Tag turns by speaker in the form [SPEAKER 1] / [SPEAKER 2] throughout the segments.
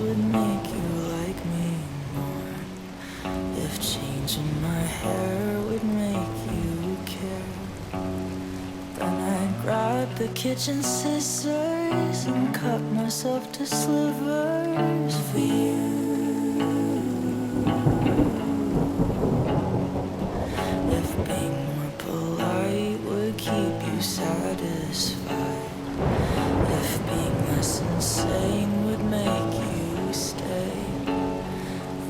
[SPEAKER 1] would make you like me more. If changing my hair would make you care, then I'd grab the kitchen scissors and cut myself to slivers for you. If being more polite would keep you satisfied, if being less insane would make you stay,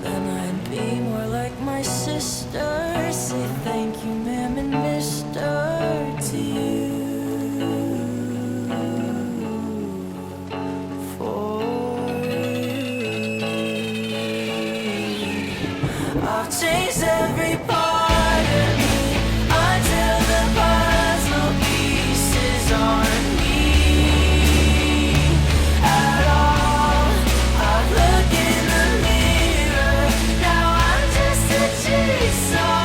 [SPEAKER 1] then I'd be more like my sister. Say thank you, ma'am, and mister to you. For you, I've changed every part of me until the puzzle pieces aren't me at all. I look in the mirror, now I'm just a jigsaw.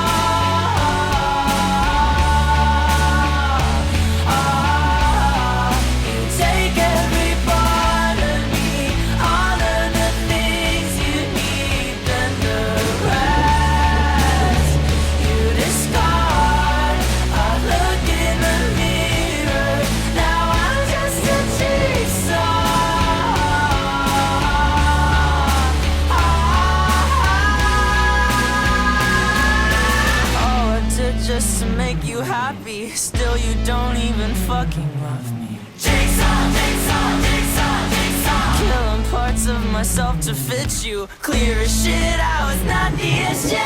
[SPEAKER 1] You take every part of me, all of the things you need, then the rest you discard. I look in the mirror, now I'm just a jigsaw. All I did just to make you happy, still you don't even fucking love me. Jigsaw, jigsaw, jigsaw, jigsaw. Killing parts of myself to fit you. Clear as shit, I was not the issue.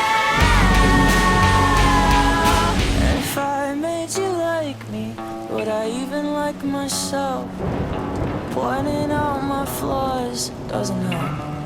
[SPEAKER 1] If I made you like me, would I even like myself? Pointing out my flaws doesn't help.